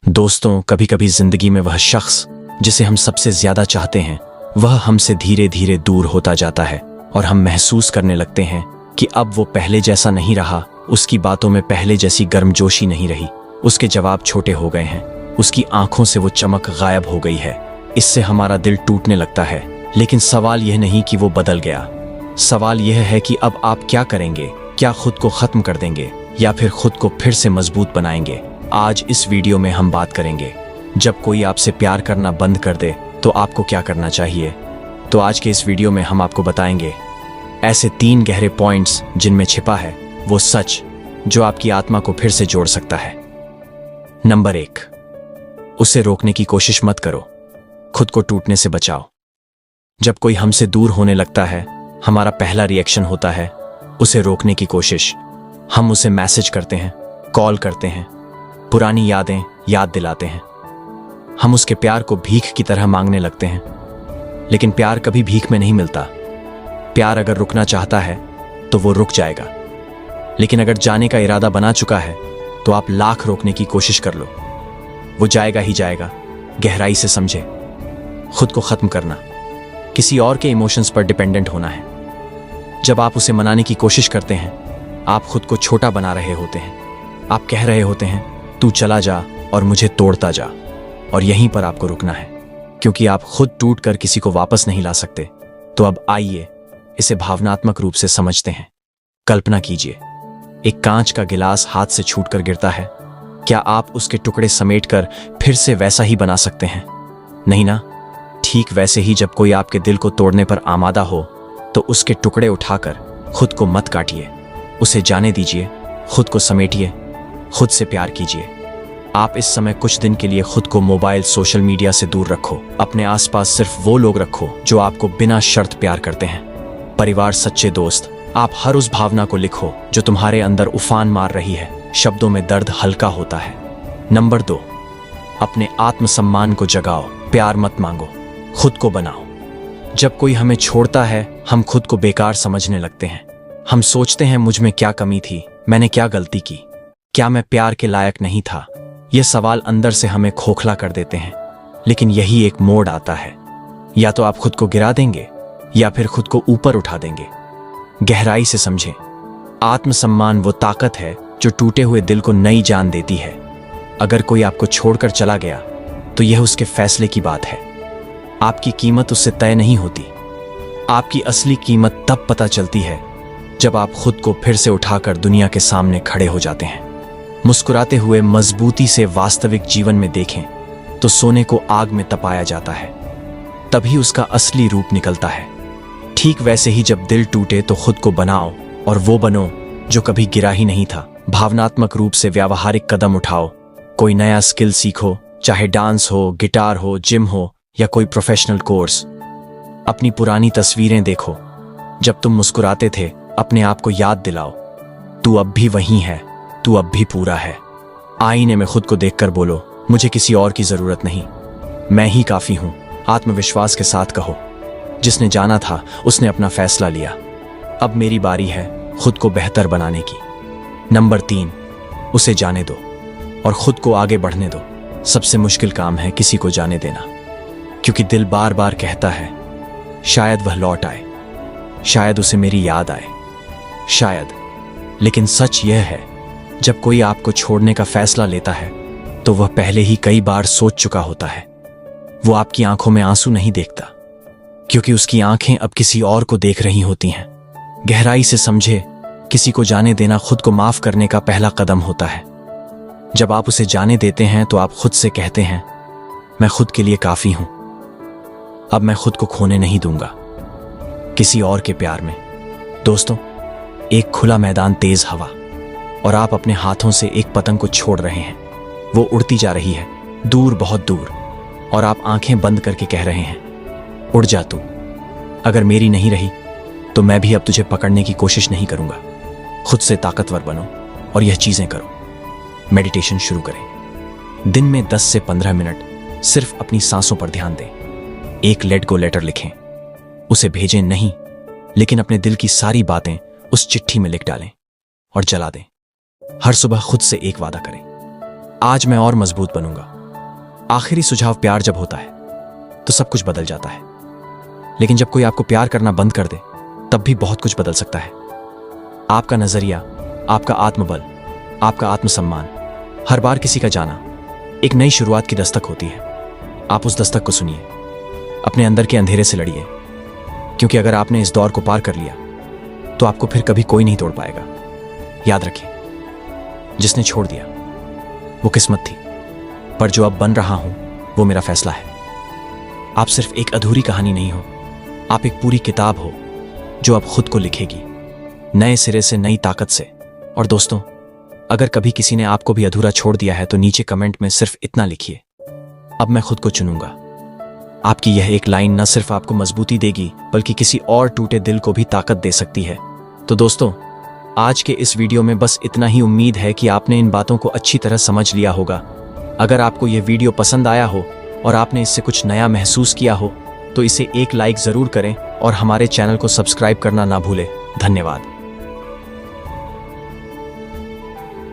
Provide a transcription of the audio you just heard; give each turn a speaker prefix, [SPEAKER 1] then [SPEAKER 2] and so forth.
[SPEAKER 1] दोस्तों, कभी कभी जिंदगी में वह शख्स जिसे हम सबसे ज्यादा चाहते हैं वह हमसे धीरे धीरे दूर होता जाता है और हम महसूस करने लगते हैं कि अब वो पहले जैसा नहीं रहा। उसकी बातों में पहले जैसी गर्मजोशी नहीं रही, उसके जवाब छोटे हो गए हैं, उसकी आंखों से वो चमक गायब हो गई है। इससे हमारा दिल टूटने लगता है। लेकिन सवाल यह नहीं कि वो बदल गया, सवाल यह है कि अब आप क्या करेंगे? क्या खुद को खत्म कर देंगे या फिर खुद को फिर से मजबूत बनाएंगे? आज इस वीडियो में हम बात करेंगे, जब कोई आपसे प्यार करना बंद कर दे तो आपको क्या करना चाहिए। तो आज के इस वीडियो में हम आपको बताएंगे ऐसे 3 गहरे पॉइंट्स जिनमें छिपा है वो सच जो आपकी आत्मा को फिर से जोड़ सकता है। नंबर 1, उसे रोकने की कोशिश मत करो, खुद को टूटने से बचाओ। जब कोई हमसे दूर होने लगता है, हमारा पहला रिएक्शन होता है उसे रोकने की कोशिश। हम उसे मैसेज करते हैं, कॉल करते हैं, पुरानी यादें याद दिलाते हैं। हम उसके प्यार को भीख की तरह मांगने लगते हैं। लेकिन प्यार कभी भीख में नहीं मिलता। प्यार अगर रुकना चाहता है तो वो रुक जाएगा, लेकिन अगर जाने का इरादा बना चुका है तो आप लाख रोकने की कोशिश कर लो, वो जाएगा ही जाएगा। गहराई से समझे, खुद को खत्म करना किसी और के इमोशंस पर डिपेंडेंट होना है। जब आप उसे मनाने की कोशिश करते हैं, आप खुद को छोटा बना रहे होते हैं। आप कह रहे होते हैं तू चला जा और मुझे तोड़ता जा, और यहीं पर आपको रुकना है, क्योंकि आप खुद टूट कर किसी को वापस नहीं ला सकते। तो अब आइए इसे भावनात्मक रूप से समझते हैं। कल्पना कीजिए, एक कांच का गिलास हाथ से छूटकर गिरता है। क्या आप उसके टुकड़े समेटकर फिर से वैसा ही बना सकते हैं? नहीं ना। ठीक वैसे ही जब कोई आपके दिल को तोड़ने पर आमादा हो तो उसके टुकड़े उठाकर खुद को मत काटिए, उसे जाने दीजिए, खुद को समेटिए, खुद से प्यार कीजिए। आप इस समय कुछ दिन के लिए खुद को मोबाइल, सोशल मीडिया से दूर रखो। अपने आसपास सिर्फ वो लोग रखो जो आपको बिना शर्त प्यार करते हैं। परिवार, सच्चे दोस्त। आप हर उस भावना को लिखो जो तुम्हारे अंदर उफान मार रही है। शब्दों में दर्द हल्का होता है। नंबर 2, अपने आत्मसम्मान को जगाओ। प्यार मत मांगो, खुद को बनाओ। जब कोई हमें छोड़ता है, हम खुद को बेकार समझने लगते हैं। हम सोचते हैं मुझ में क्या कमी थी, मैंने क्या गलती की, क्या मैं प्यार के लायक नहीं था। ये सवाल अंदर से हमें खोखला कर देते हैं। लेकिन यही एक मोड़ आता है, या तो आप खुद को गिरा देंगे या फिर खुद को ऊपर उठा देंगे। गहराई से समझें, आत्मसम्मान वो ताकत है जो टूटे हुए दिल को नई जान देती है। अगर कोई आपको छोड़कर चला गया तो यह उसके फैसले की बात है। आपकी कीमत उससे तय नहीं होती। आपकी असली कीमत तब पता चलती है जब आप खुद को फिर से उठाकर दुनिया के सामने खड़े हो जाते हैं। मुस्कुराते हुए मजबूती से वास्तविक जीवन में देखें तो सोने को आग में तपाया जाता है, तभी उसका असली रूप निकलता है। ठीक वैसे ही जब दिल टूटे तो खुद को बनाओ और वो बनो जो कभी गिरा ही नहीं था। भावनात्मक रूप से व्यावहारिक कदम उठाओ। कोई नया स्किल सीखो, चाहे डांस हो, गिटार हो, जिम हो या कोई प्रोफेशनल कोर्स। अपनी पुरानी तस्वीरें देखो, जब तुम मुस्कुराते थे। अपने आप को याद दिलाओ, तू अब भी वही है, तू अब भी पूरा है। आईने में खुद को देखकर बोलो, मुझे किसी और की जरूरत नहीं, मैं ही काफी हूं। आत्मविश्वास के साथ कहो, जिसने जाना था उसने अपना फैसला लिया, अब मेरी बारी है खुद को बेहतर बनाने की। नंबर 3, उसे जाने दो और खुद को आगे बढ़ने दो। सबसे मुश्किल काम है किसी को जाने देना, क्योंकि दिल बार बार कहता है शायद वह लौट आए, शायद उसे मेरी याद आए, शायद। लेकिन सच यह है, जब कोई आपको छोड़ने का फैसला लेता है तो वह पहले ही कई बार सोच चुका होता है। वो आपकी आंखों में आंसू नहीं देखता, क्योंकि उसकी आंखें अब किसी और को देख रही होती हैं। गहराई से समझे, किसी को जाने देना खुद को माफ करने का पहला कदम होता है। जब आप उसे जाने देते हैं तो आप खुद से कहते हैं मैं खुद के लिए काफी हूं, अब मैं खुद को खोने नहीं दूंगा किसी और के प्यार में। दोस्तों, एक खुला मैदान, तेज हवा, और आप अपने हाथों से एक पतंग को छोड़ रहे हैं। वो उड़ती जा रही है, दूर, बहुत दूर, और आप आंखें बंद करके कह रहे हैं उड़ जा तू, अगर मेरी नहीं रही तो मैं भी अब तुझे पकड़ने की कोशिश नहीं करूंगा। खुद से ताकतवर बनो और यह चीजें करो। मेडिटेशन शुरू करें। दिन में 10 से 15 मिनट सिर्फ अपनी सांसों पर ध्यान दें। एक लेट गो लेटर लिखें, उसे भेजें नहीं, लेकिन अपने दिल की सारी बातें उस चिट्ठी में लिख डालें और जला दें। हर सुबह खुद से एक वादा करें, आज मैं और मजबूत बनूंगा, आखिरी सुझाव, प्यार जब होता है तो सब कुछ बदल जाता है, लेकिन जब कोई आपको प्यार करना बंद कर दे तब भी बहुत कुछ बदल सकता है। आपका नजरिया, आपका आत्मबल, आपका आत्मसम्मान, हर बार किसी का जाना एक नई शुरुआत की दस्तक होती है। आप उस दस्तक को सुनिए, अपने अंदर के अंधेरे से लड़िए, क्योंकि अगर आपने इस दौर को पार कर लिया तो आपको फिर कभी कोई नहीं तोड़ पाएगा। याद रखिए, जिसने छोड़ दिया वो किस्मत थी, पर जो अब बन रहा हूं वो मेरा फैसला है। आप सिर्फ एक अधूरी कहानी नहीं हो, आप एक पूरी किताब हो जो अब खुद को लिखेगी, नए सिरे से, नई ताकत से। और दोस्तों, अगर कभी किसी ने आपको भी अधूरा छोड़ दिया है तो नीचे कमेंट में सिर्फ इतना लिखिए, अब मैं खुद को चुनूंगा। आपकी यह एक लाइन न सिर्फ आपको मजबूती देगी बल्कि किसी और टूटे दिल को भी ताकत दे सकती है। तो दोस्तों, आज के इस वीडियो में बस इतना ही। उम्मीद है कि आपने इन बातों को अच्छी तरह समझ लिया होगा। अगर आपको यह वीडियो पसंद आया हो और आपने इससे कुछ नया महसूस किया हो तो इसे एक लाइक जरूर करें और हमारे चैनल को सब्सक्राइब करना ना भूलें। धन्यवाद।